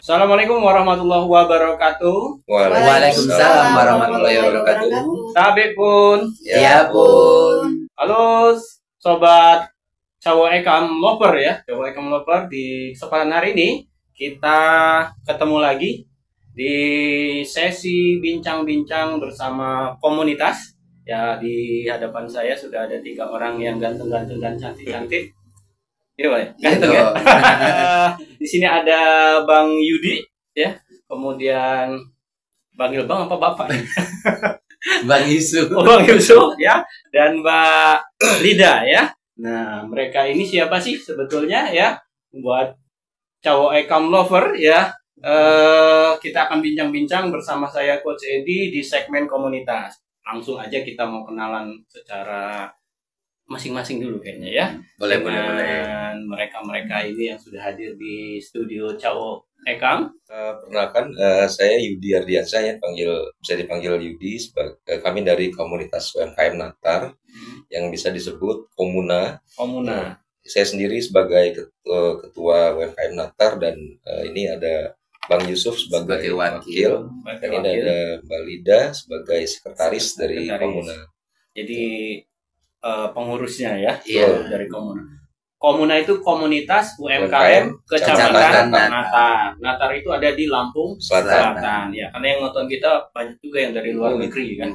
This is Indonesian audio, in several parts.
Assalamualaikum warahmatullahi wabarakatuh. Waalaikumsalam warahmatullahi wabarakatuh. Tabe pun. Ya pun. Halo sobat Cawo Ekam Lover ya. Cawo Ekam Lover, di kesempatan hari ini kita ketemu lagi di sesi bincang-bincang bersama komunitas. Ya, di hadapan saya sudah ada 3 orang yang ganteng-ganteng dan cantik-cantik. Iya, Pak. Ganteng ya. Di sini ada Bang Yudi ya. Kemudian panggil Bang apa Bapak? Bang Yusuf. Oh, Bang Yusuf ya. Dan Mbak Lida ya. Nah, mereka ini siapa sih sebetulnya ya? Buat Cawo Ekam Lover ya. Kita akan bincang-bincang bersama saya Coach Edi di segmen komunitas. Langsung aja kita mau kenalan secara masing-masing dulu kayaknya ya. Boleh. Dengan mereka-mereka ini yang sudah hadir di studio Cawo Ekam. Perkenalkan, saya Yudi Ardiansyah ya, bisa dipanggil Yudi. Kami dari komunitas UMKM Natar yang bisa disebut Komuna. Saya sendiri sebagai ketua UMKM Natar, dan ini ada Bang Yusuf sebagai wakil. Dan ini ada Mbak Lida sebagai sekretaris dari Komuna. Jadi pengurusnya ya, Iya. dari Komuna. Komuna itu komunitas UMKM Kecamatan Natar. Natar itu ada di Lampung Selatan. Ya, karena yang nonton kita banyak juga yang dari luar negeri kan.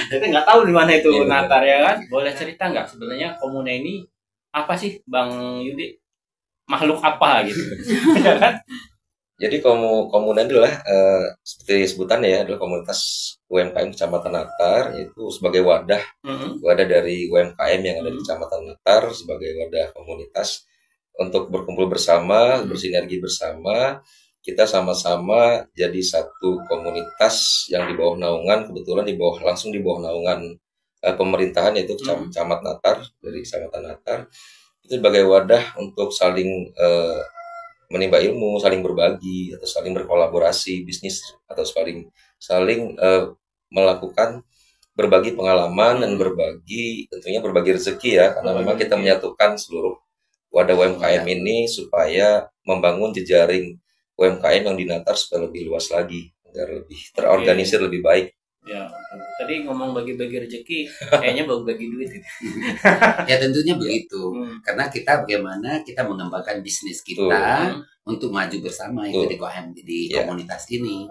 Jadi nggak tahu di mana itu Natar ya kan. Boleh cerita nggak sebenarnya Komuna ini apa sih, Bang Yudi? Makhluk apa gitu? Ya kan? Jadi Komuna adalah seperti sebutannya ya, adalah komunitas UMKM Kecamatan Natar, yaitu sebagai wadah dari UMKM yang ada di Kecamatan Natar, sebagai wadah komunitas untuk berkumpul bersama, bersinergi bersama. Kita sama-sama jadi satu komunitas yang di bawah naungan, kebetulan langsung di bawah naungan pemerintahan, yaitu Kecamatan Natar, dari Kecamatan Natar. Itu sebagai wadah untuk saling menimba ilmu, saling berbagi, atau saling berkolaborasi bisnis, atau saling melakukan berbagi pengalaman dan tentunya berbagi rezeki ya, karena memang kita menyatukan seluruh wadah UMKM ini supaya membangun jejaring UMKM yang di Natar supaya lebih luas lagi, agar lebih terorganisir, lebih baik. Ya, tadi ngomong bagi-bagi rezeki, kayaknya bagi duit itu. Ya tentunya begitu. Karena kita bagaimana kita mengembangkan bisnis kita untuk maju bersama itu di komunitas ini.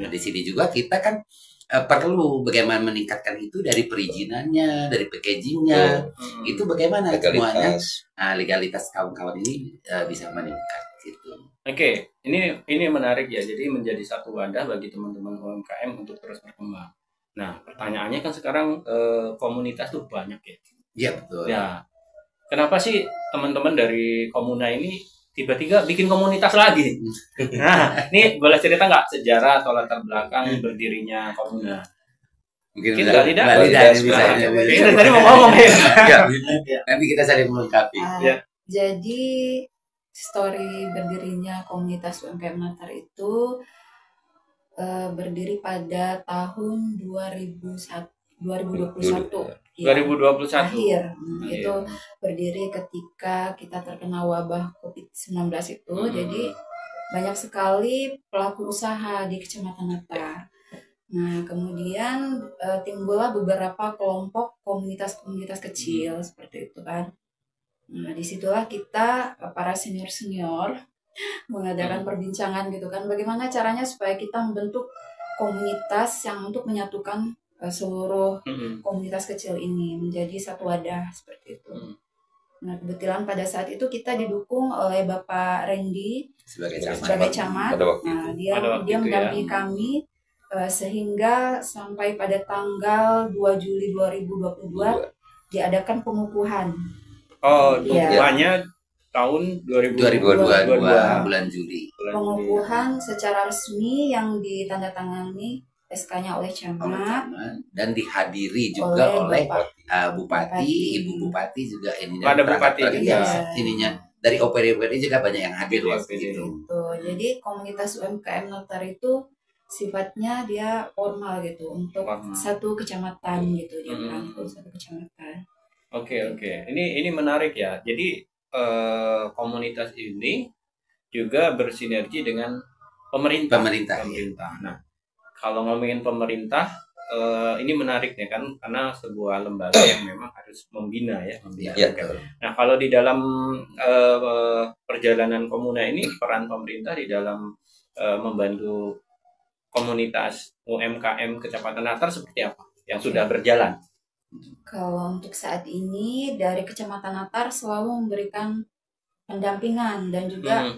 Di sini juga kita kan perlu bagaimana meningkatkan itu dari perizinannya, dari packagingnya, itu bagaimana semuanya legalitas kawan-kawan ini bisa meningkat gitu. Oke, ini menarik ya. Jadi menjadi satu wadah bagi teman-teman UMKM untuk terus berkembang. Nah, pertanyaannya kan sekarang komunitas tuh banyak ya. Iya betul. Ya, kenapa sih teman-teman dari Komuna ini tiba-tiba bikin komunitas lagi? Nah, ini boleh cerita nggak sejarah atau latar belakang berdirinya Komuna? Mungkin Mbak Lida bisa. Tadi mau ngomong ya. Nanti kita saling melengkapi. Jadi story berdirinya komunitas UMKM Natar itu berdiri pada tahun 2021. 2021 akhir. Itu berdiri ketika kita terkena wabah COVID-19 itu. Jadi banyak sekali pelaku usaha di Kecamatan Natar. Nah, kemudian timbullah beberapa kelompok komunitas-komunitas kecil seperti itu kan. Nah, disitulah kita para senior mengadakan perbincangan gitu kan, bagaimana caranya supaya kita membentuk komunitas yang untuk menyatukan seluruh komunitas kecil ini menjadi satu wadah seperti itu. Nah, kebetulan pada saat itu kita didukung oleh Bapak Randy sebagai camat. Nah, dia mendampingi kami sehingga sampai pada tanggal 2 Juli 2022 diadakan pengukuhan. Pengukuhannya tahun 2022 bulan Juli. Pengukuhan secara resmi yang ditandatangani SK-nya oleh camat dan dihadiri juga oleh Bupati, Ibu Bupati juga ini. Ada Bupati ininya dari OPD juga banyak yang hadir waktu itu. Jadi komunitas UMKM Natar itu sifatnya dia formal gitu untuk satu kecamatan gitu, dia merangkul satu kecamatan. Oke. Ini menarik ya. Jadi komunitas ini juga bersinergi dengan pemerintah. Pemerintah. Nah, kalau ngomongin pemerintah, ini menarik nih kan, karena sebuah lembaga yang memang harus membina ya. Nah, kalau di dalam perjalanan Komuna ini, peran pemerintah di dalam membantu komunitas UMKM Kecamatan Natar seperti apa yang sudah berjalan? Kalau untuk saat ini dari Kecamatan Natar selalu memberikan pendampingan dan juga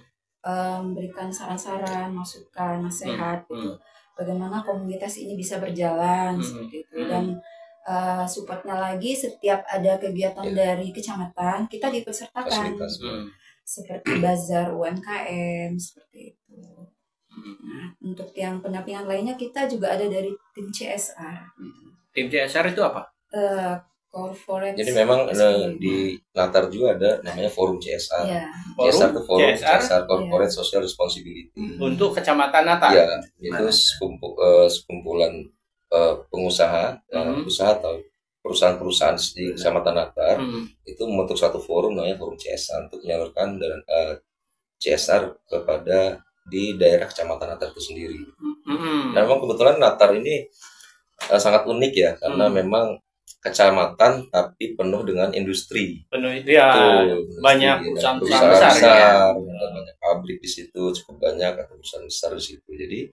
memberikan saran-saran, masukan, nasihat gitu. Bagaimana komunitas ini bisa berjalan seperti itu. Dan supportnya lagi setiap ada kegiatan dari kecamatan kita dipesertakan seperti bazar UMKM seperti itu. Nah, untuk yang pendampingan lainnya kita juga ada dari tim CSR. Tim CSR itu apa? Corporate. Jadi memang di Natar juga ada namanya Forum CSR. CSR itu Forum CSR Corporate Social Responsibility. Untuk Kecamatan Natar. Ya, itu sekumpulan pengusaha, usaha atau perusahaan-perusahaan di Kecamatan Natar itu membentuk satu forum namanya Forum CSR untuk menyalurkan CSR kepada di daerah Kecamatan Natar itu sendiri. Nah, memang kebetulan Natar ini sangat unik ya, karena memang kecamatan tapi penuh dengan industri. Banyak perusahaan besar ya. Banyak pabrik di situ, cukup banyak atau perusahaan besar di situ. Jadi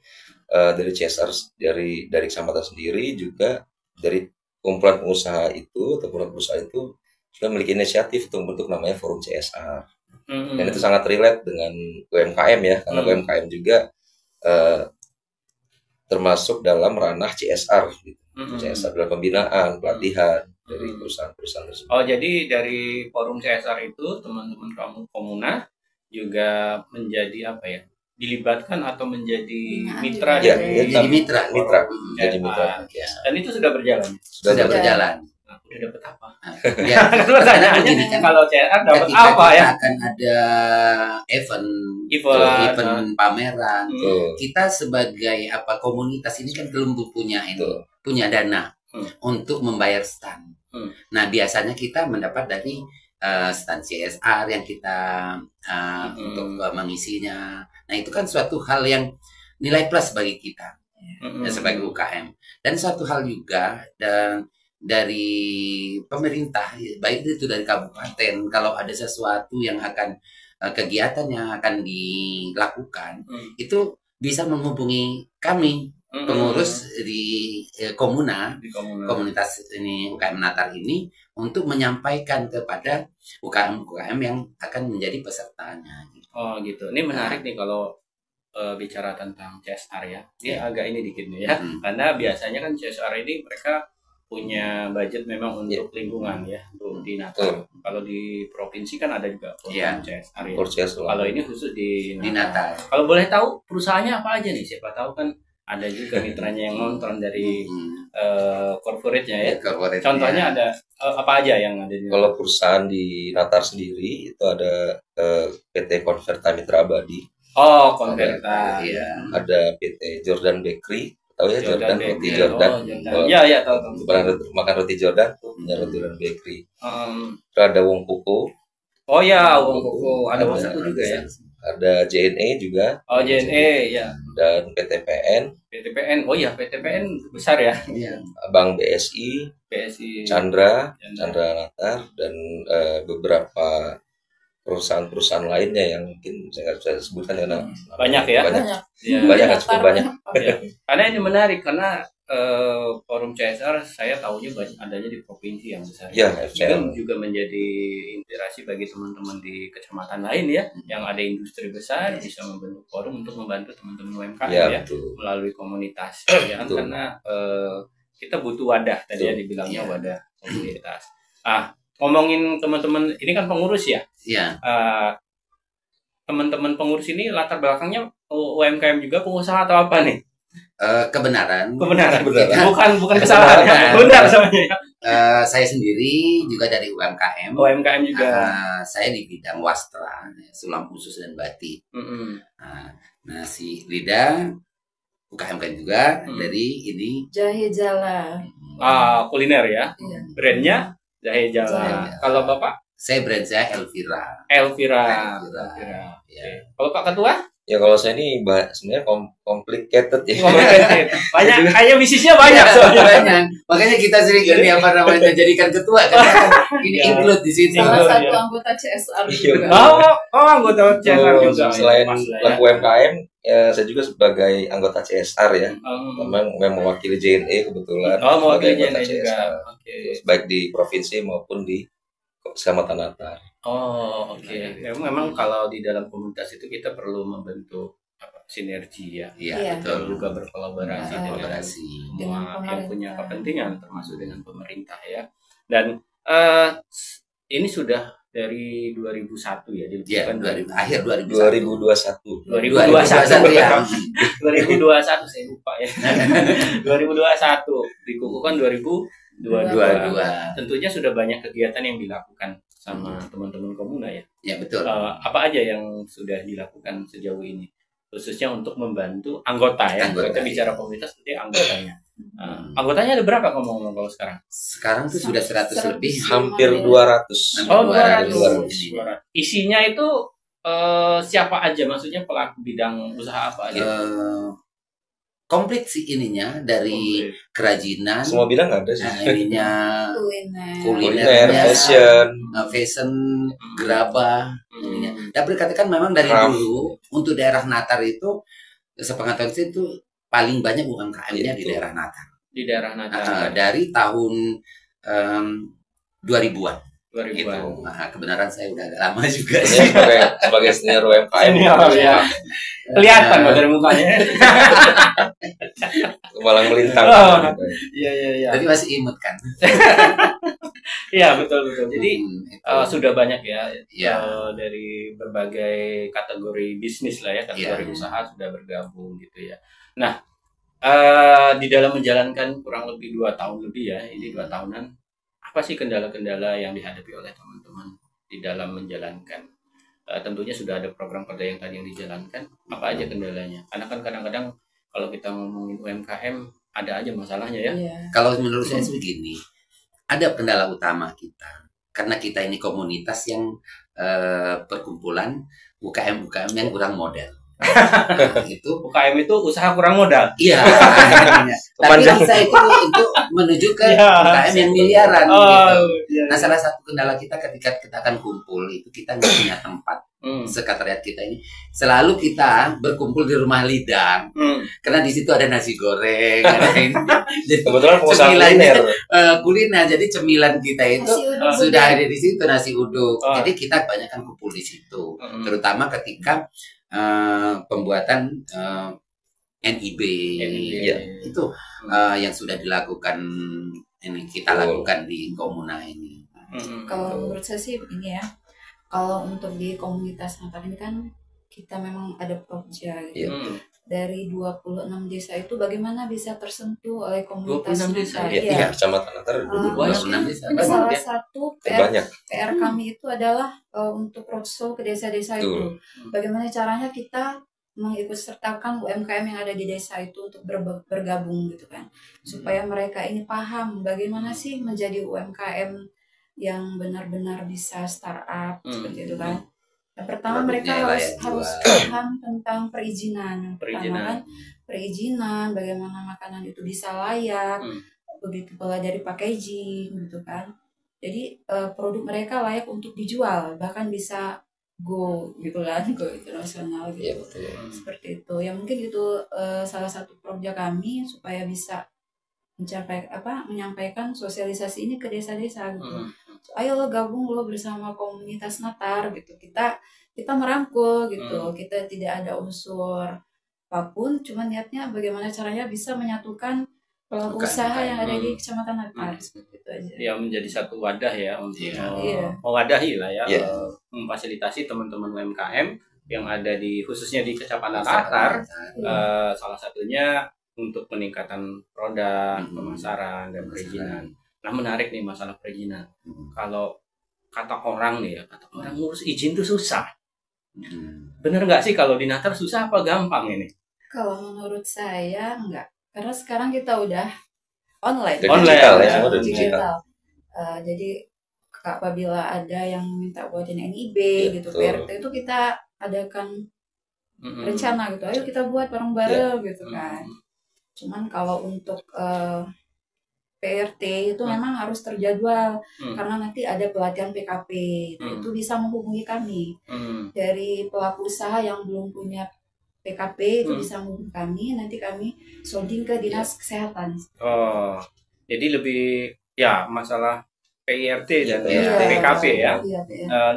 dari CSR dari kecamatan sendiri juga dari kumpulan pengusaha itu atau perusahaan itu sudah memiliki inisiatif untuk membentuk namanya Forum CSR. Dan itu sangat relate dengan UMKM ya, karena UMKM juga termasuk dalam ranah CSR gitu. CSR dalam pembinaan, pelatihan dari perusahaan-perusahaan tersebut. Oh, jadi dari Forum CSR itu teman-teman kamu Komuna juga menjadi apa ya? Dilibatkan atau menjadi mitra ya, jadi mitra. Jadi mitra. Dan itu sudah berjalan. Sudah berjalan. Nah, udah dapat apa? Ya, pertanyaannya kan, kalau CSR dapat apa ya? Akan ada event pameran. Kita sebagai komunitas ini kan belum punya dana untuk membayar stand. Nah, biasanya kita mendapat dari stand CSR yang kita untuk mengisinya. Nah, itu kan suatu hal yang nilai plus bagi kita sebagai UKM. Dan suatu hal juga dari pemerintah, baik itu dari kabupaten, kalau ada sesuatu yang akan kegiatan yang akan dilakukan, itu bisa menghubungi kami pengurus di komunitas ini UKM Natar ini untuk menyampaikan kepada UKM yang akan menjadi pesertanya. Oh gitu. Ini menarik nih kalau bicara tentang CSR ya. Ini agak ini dikit nih ya. Karena biasanya kan CSR ini mereka punya budget memang untuk lingkungan ya, untuk di Natar. Kalau di provinsi kan ada juga program CSR ya. Kalau ini khusus di Natar. Kalau boleh tahu perusahaannya apa aja nih? Siapa tahu kan ada juga mitranya yang nonton dari corporate-nya ya. Contohnya ada apa aja yang ada di Natar? Kalau perusahaan di Natar sendiri itu ada PT Converta Mitra Abadi. Oh, Converta. Ada PT Jordan Bakery. Tahu ya Jordan roti Jordan. Iya, tahu. Makan roti Jordan tuh punya Jordan Bakery. Terus ada Wong Koko. Oh ya, Wong Koko. Ada satu juga ya. Ada JNE juga. Oh, JNE ya. Dan PTPN. Oh iya, PTPN besar ya. Bank BSI, Chandra Natar, dan beberapa perusahaan-perusahaan lainnya yang mungkin saya nggak bisa sebutkan karena banyak ya. Banyak cukup banyak. Karena ini menarik karena Forum CSR saya tahunya banyak adanya di provinsi yang besar. Juga menjadi inspirasi bagi teman-teman di kecamatan lain ya, yang ada industri besar bisa membentuk forum untuk membantu teman-teman UMKM melalui komunitas ya kan, karena kita butuh wadah tadi ya dibilangnya wadah komunitas. Ngomongin teman-teman ini kan pengurus ya. Teman-teman pengurus ini latar belakangnya UMKM juga, pengusaha atau apa nih? Kebenaran. Bukan kesalahan. Benar semuanya. Saya sendiri juga dari UMKM. UMKM juga. Saya di bidang wastra, sulam khusus dan batik. Nah, si Lida UKM kan juga dari ini Jahe Jala. Kuliner ya. Brandnya Jahe Jala. Kalau Bapak? brand saya Elvira. Elvira. Ya. Kalau Pak Ketua? Ya kalau saya ini sebenarnya complicated ya. Banyak, kayaknya bisnisnya banyak soalnya. Banyak. Makanya kita sering jadikan ketua kan ini include di situ. Salah satu anggota CSR juga. Anggota CSR juga. Selain pelaku UMKM, ya, saya juga sebagai anggota CSR ya. Memang mewakili JNE kebetulan. Mewakili JNE juga. Baik di provinsi maupun di Kecamatan Natar. Oke. Memang kalau di dalam komunitas itu kita perlu membentuk sinergi ya. Iya, betul. Juga berkolaborasi dengan semua yang punya kepentingan, termasuk dengan pemerintah ya. Dan ini sudah dari 2001 ya, akhir 2021 ya. 2021 saya lupa ya. 2021 dikukuhkan 2022. Tentunya sudah banyak kegiatan yang dilakukan sama teman-teman komuna ya. Ya betul. Apa aja yang sudah dilakukan sejauh ini, khususnya untuk membantu anggota ya. Kita bicara komunitas berarti anggotanya. Anggotanya ada berapa ngomong-ngomong kalau sekarang? Sekarang tuh sudah 100 lebih, hampir 200. 200. Isinya itu siapa aja, maksudnya pelaku bidang usaha apa aja? Komplit sih ininya, dari kerajinan, semua bidang ada sih. Ininya kuliner, fashion, gerabah. Dapat dikatakan memang dari dulu untuk daerah Natar itu, sepengetahuan saya itu paling banyak UMKM-nya di daerah Natar. Di daerah Natar. Dari tahun 2000-an. Gitu. Kebenaran saya udah agak lama juga sih. Sebagai senior UMKM. Kelihatan dari mukanya. Malang melintang. Iya. Tapi masih imut kan? Iya, betul. Jadi sudah banyak ya, dari berbagai kategori bisnis lah ya, kategori usaha sudah bergabung gitu ya. Nah, di dalam menjalankan kurang lebih 2 tahun lebih ya, ini 2 tahunan, apa sih kendala-kendala yang dihadapi oleh teman-teman di dalam menjalankan? Tentunya sudah ada program kerja yang tadi yang dijalankan. Apa aja kendalanya? Karena kan kadang-kadang kalau kita ngomongin UMKM ada aja masalahnya ya. Kalau menurut saya begini, ada kendala utama kita. Karena kita ini komunitas yang perkumpulan UKM yang kurang modal. Itu UKM itu usaha kurang modal. Iya. Tapi bisa itu menuju ke UKM yang miliaran gitu. Nah, salah satu kendala kita ketika kita akan kumpul itu, kita nggak punya tempat. Sekretariat kita ini selalu kita berkumpul di rumah Lidang, karena di situ ada nasi goreng, ada ini. Jadi kebetulan kuliner, jadi cemilan kita itu sudah ada di situ, nasi uduk. Jadi kita kebanyakan kumpul di situ, terutama ketika pembuatan NIB itu yang sudah dilakukan, ini kita lakukan di komuna ini. Kalau menurut saya sih ini ya, kalau untuk di komunitas Natar ini kan kita memang ada Prokja gitu. Dari 26 desa itu bagaimana bisa tersentuh oleh komunitas Natar? Iya, Kecamatan Natar 26 desa. Salah satu PR kami itu adalah untuk roadshow ke desa-desa itu. Bagaimana caranya kita mengikut sertakan UMKM yang ada di desa itu untuk bergabung gitu kan, supaya mereka ini paham bagaimana sih menjadi UMKM yang benar-benar bisa startup seperti itu kan. Yang pertama mereka harus paham tentang perizinan. Perizinan, bagaimana makanan itu bisa layak, begitu pula dari packaging gitu kan. Jadi produk mereka layak untuk dijual, bahkan bisa go gitu kan, go internasional gitu. Seperti itu. Ya mungkin itu salah satu proyek kami supaya bisa menyampaikan sosialisasi ini ke desa-desa gitu. Ayo lo gabung lo bersama komunitas Natar gitu. Kita merangkul gitu. Kita tidak ada unsur apapun, cuma niatnya bagaimana caranya bisa menyatukan pelaku usaha yang ada di Kecamatan Natar. Seperti itu aja. Ya, menjadi satu wadah ya untuk mewadahi lah ya, memfasilitasi teman-teman UMKM yang ada khususnya di Kecamatan Natar. Salah satunya untuk peningkatan produk, pemasaran dan perizinan. Nah, menarik nih masalah perizinan. Kalau kata orang ngurus izin itu susah. Bener nggak sih kalau di Natar susah apa gampang ini? Kalau menurut saya enggak, karena sekarang kita udah online. Digital ya, semua udah digital. Jadi apabila ada yang minta buatin NIB gitu, PRT itu kita adakan rencana gitu, ayo kita buat bareng-bareng gitu kan. Cuman kalau untuk PRT itu memang harus terjadwal karena nanti ada pelatihan PKP. Itu bisa menghubungi kami dari pelaku usaha yang belum punya PKP, itu bisa menghubungi kami, nanti kami sounding ke dinas kesehatan. Oh, jadi lebih ya masalah PIRT dan PKP ya,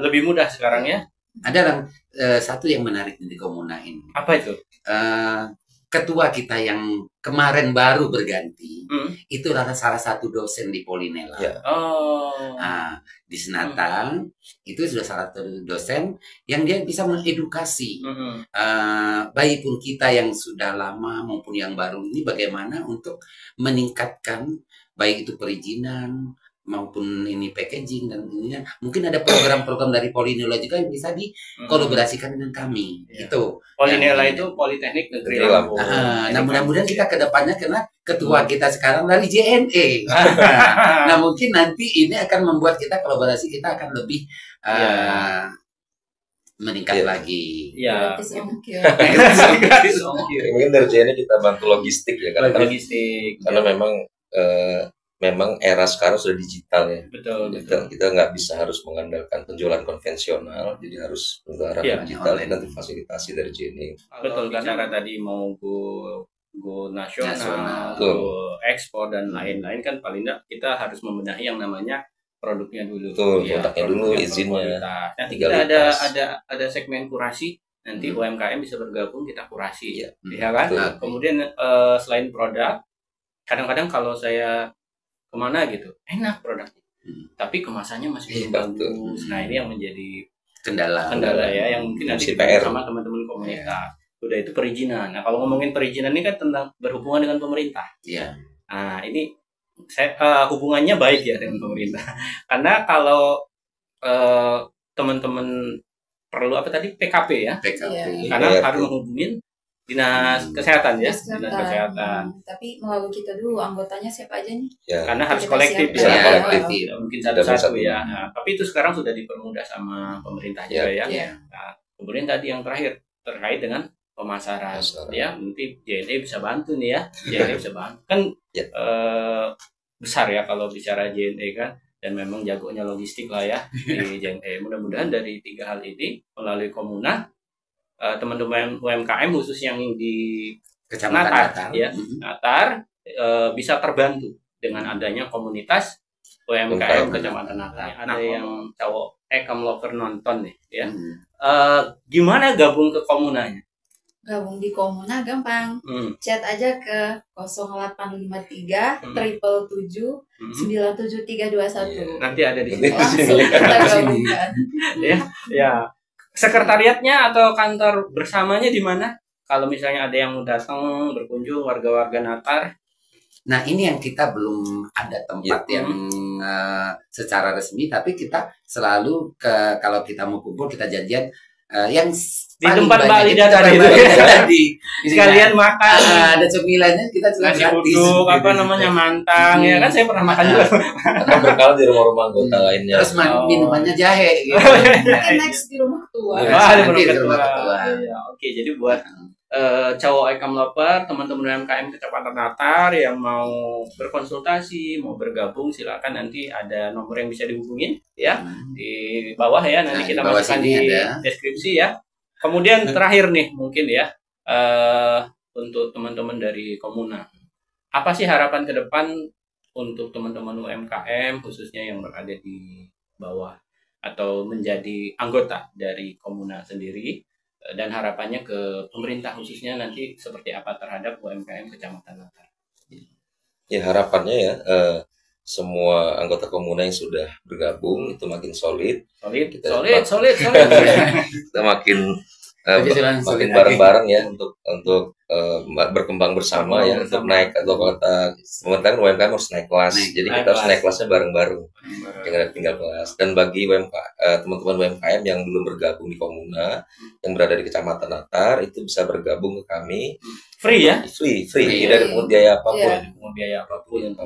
lebih mudah sekarang ya. Ada satu yang menarik di Komuna ini. Apa itu? Ketua kita yang kemarin baru berganti itu adalah salah satu dosen di Polinela. Di Senatang itu sudah salah satu dosen yang dia bisa mengedukasi baik pun kita yang sudah lama maupun yang baru ini bagaimana untuk meningkatkan baik itu perizinan maupun ini packaging dan ini mungkin ada program-program dari Polinela juga yang bisa dikolaborasikan dengan kami. Itu Polinela itu Politeknik Negeri Lampung. Nah mudah-mudahan kita kedepannya karena ketua kita sekarang dari JNE. Nah mungkin nanti ini akan membuat kita kolaborasi kita akan lebih meningkat lagi. Mungkin dari JNE kita bantu logistik ya karena memang era sekarang sudah digital ya. Betul. Kita nggak bisa harus mengandalkan penjualan konvensional, jadi harus menggunakan digital nanti fasilitasi dari JNE. Betul, karena tadi mau go nasional, go ekspor dan lain-lain kan paling tidak kita harus membenahi yang namanya produknya dulu. Betul, produknya dulu, izinnya. Nanti kita ada segmen kurasi. Nanti UMKM bisa bergabung, kita kurasi, ya kan? Kemudian selain produk, kadang-kadang kalau saya kemana gitu enak produknya tapi kemasannya masih belum bagus. Nah ini yang menjadi kendala ya yang mungkin nanti PR sama teman-teman komunitas. Udah itu perizinan. Nah kalau ngomongin perizinan ini kan tentang berhubungan dengan pemerintah. Nah ini saya hubungannya baik ya dengan pemerintah karena kalau teman-teman perlu apa tadi PKP ya karena harus menghubungin dinas kesehatan ya, dinas kesehatan. Tapi melalui kita dulu anggotanya siapa aja nih? Karena harus kolektif ya, mungkin satu-satu ya. Nah, tapi itu sekarang sudah dipermudah sama pemerintah juga ya. Nah, kemudian tadi yang terakhir terkait dengan pemasaran ya, nanti JNE bisa bantu nih ya. JNE bisa bantu kan besar ya kalau bicara JNE kan. Dan memang jagonya logistik lah ya di JNE. Mudah-mudahan dari 3 hal ini melalui Komuna teman-teman UMKM khusus yang di Kecamatan Natar bisa terbantu dengan adanya komunitas UMKM Kecamatan Natar. Ada yang cowok Ekam Lover nonton nih ya. Gimana gabung ke komunanya? Gabung di Komuna gampang. Chat aja ke 0853 777 97321. Nanti ada di sini. Langsung kita gabungkan. Ya. Sekretariatnya atau kantor bersamanya di mana? Kalau misalnya ada yang mau datang berkunjung warga-warga Natar. Nah ini yang kita belum ada tempat yang secara resmi, tapi kita selalu kalau kita mau kumpul kita janjian yang di tempat Bali tadi itu sekalian makan ada cemilannya kita juga nasi uduk apa namanya mantang ya kan saya pernah makan juga atau berkala di rumah-rumah anggota lainnya terus minumannya jahe gitu. Next di rumah tua di rumah ketua. Oke jadi buat cowok Ekam Lover, teman-teman UMKM Kecamatan Natar yang mau berkonsultasi, mau bergabung silakan nanti ada nomor yang bisa dihubungin ya di bawah ya nanti kita masukkan di deskripsi ya. Kemudian terakhir nih mungkin ya untuk teman-teman dari Komuna, apa sih harapan ke depan untuk teman-teman UMKM khususnya yang berada di bawah atau menjadi anggota dari Komuna sendiri? Dan harapannya ke pemerintah khususnya nanti seperti apa terhadap UMKM Kecamatan Natar? Ya harapannya ya semua anggota Komuna yang sudah bergabung itu makin solid. Solid. Kita makin makin bareng-bareng ya untuk berkembang bersama ya, untuk naik atau kata pemerintah UMKM harus naik kelas. Jadi kita harus naik kelasnya bareng-bareng. Jangan tinggal kelas. Dan bagi teman-teman UMKM yang belum bergabung di Komuna, yang berada di Kecamatan Natar, itu bisa bergabung ke kami. Free ya? Free. Tidak dipungut biaya apapun.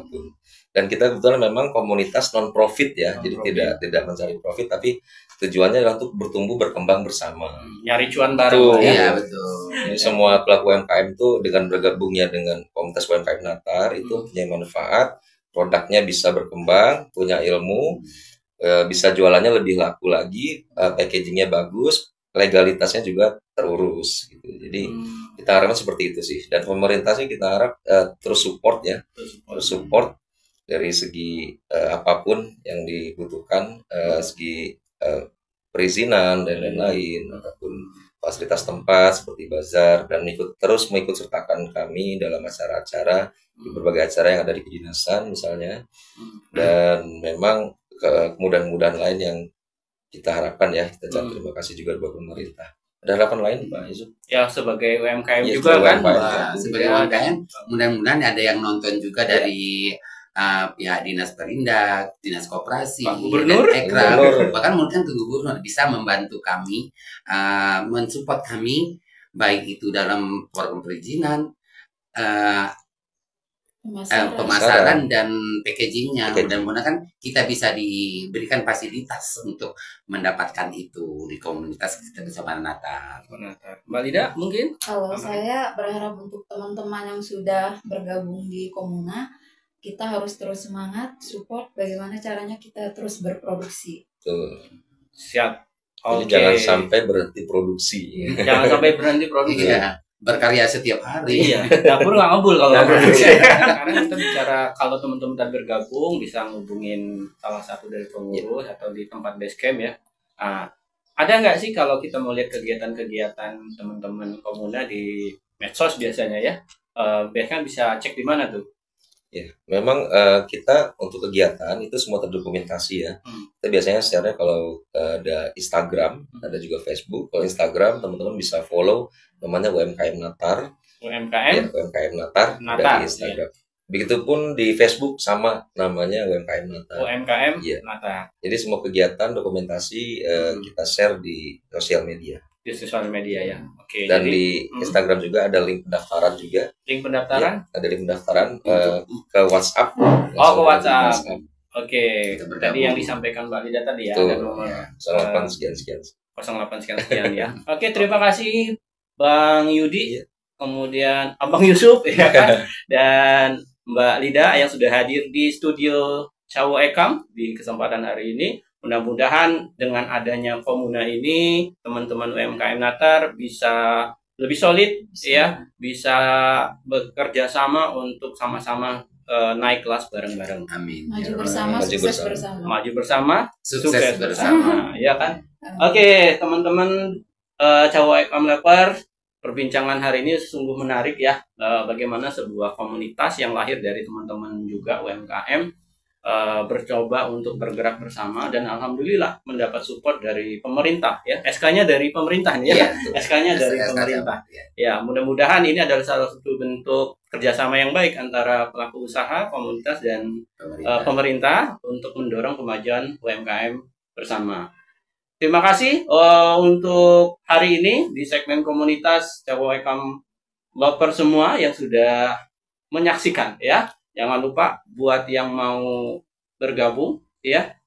Dan kita kebetulan memang komunitas non profit ya, jadi tidak mencari profit, tapi tujuannya adalah untuk bertumbuh berkembang bersama. Nyari cuan bareng. Iya betul. Jadi semua pelaku UMKM itu dengan bergabungnya dengan komunitas UMKM Natar itu punya manfaat, produknya bisa berkembang, punya ilmu, bisa jualannya lebih laku lagi, packagingnya bagus, legalitasnya juga terurus. Gitu. Jadi kita harapkan seperti itu sih. Dan pemerintah sih kita harap terus support ya, terus support dari segi apapun yang dibutuhkan, segi perizinan dan lain-lain, ataupun fasilitas tempat seperti bazar, dan terus mengikut sertakan kami dalam acara-acara di berbagai acara yang ada di kedinasan misalnya. Dan memang kemudahan-kemudahan lain yang kita harapkan ya. Kita terima kasih juga buat pemerintah. Ada harapan lain Pak Yusuf? Ya sebagai UMKM ya, juga kan. Sebagai UMKM mudah-mudahan ada yang nonton juga dari pihak dinas perindak, dinas koperasi, Pak Gubernur, dan Ekraf, bahkan mungkin ke Gubernur bisa membantu kami, mensupport kami baik itu dalam program perizinan, pemasaran dan packagingnya. Mudah-mudahan kan kita bisa diberikan fasilitas untuk mendapatkan itu di komunitas kita bersama Natar. Mbak Lida mungkin? Kalau saya berharap untuk teman-teman yang sudah bergabung di Komuna, kita harus terus semangat, support bagaimana caranya kita terus berproduksi. Siap. Jadi jangan sampai berhenti produksi. Jangan sampai berhenti produksi. Iya, berkarya setiap hari. Iya. Dapur nggak ngebul kalau nggak produksi. Karena kita bicara kalau teman-teman tadi bergabung bisa ngubungin salah satu dari pengurus atau di tempat base camp ya. Ada nggak sih kalau kita mau lihat kegiatan-kegiatan teman-teman Komuna di medsos biasanya ya? Biasanya bisa cek di mana tuh? Ya, memang kita untuk kegiatan itu semua terdokumentasi ya. Kita biasanya secara kalau ada Instagram, ada juga Facebook. Kalau Instagram teman-teman bisa follow namanya UMKM Natar. UMKM Natar dari Instagram. Ya. Begitupun di Facebook sama namanya UMKM Natar. UMKM Natar. Jadi semua kegiatan dokumentasi kita share di sosial media. Di sosial media ya. Oke. Dan jadi, di Instagram juga ada link pendaftaran juga. Link pendaftaran? Ya, ada link pendaftaran ke WhatsApp. Ke WhatsApp. Oke. Tadi yang disampaikan Mbak Lida tadi ya. Ada nomor 08 sekian. 08 sekian ya. Oke, terima kasih Bang Yudi. Kemudian Abang Yusuf ya kan. Dan Mbak Lida yang sudah hadir di studio Cawo Ekam di kesempatan hari ini. Mudah-mudahan dengan adanya Komuna ini teman-teman UMKM Natar bisa lebih solid ya, bisa bekerja sama untuk sama-sama naik kelas bareng-bareng. Amin. Maju bersama, sukses bersama. Maju bersama, sukses bersama. Ya kan? Oke, teman-teman Cawo Ekam Leper, perbincangan hari ini sungguh menarik ya. Bagaimana sebuah komunitas yang lahir dari teman-teman juga UMKM bercoba untuk bergerak bersama dan alhamdulillah mendapat support dari pemerintah ya. SK-nya dari pemerintah nih ya. SK-nya dari pemerintah. Ya, mudah-mudahan ini adalah salah satu bentuk kerjasama yang baik antara pelaku usaha, komunitas dan pemerintah untuk mendorong kemajuan UMKM bersama. Terima kasih untuk hari ini di segmen komunitas Cawo Ekam Loper semua yang sudah menyaksikan ya. Jangan lupa buat yang mau bergabung ya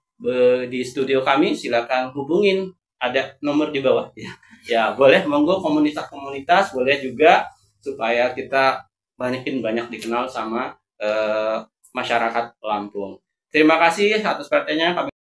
di studio kami silakan hubungin, ada nomor di bawah ya. Ya boleh monggo komunitas boleh juga supaya kita banyak dikenal sama masyarakat Lampung. Terima kasih atas perhatiannya.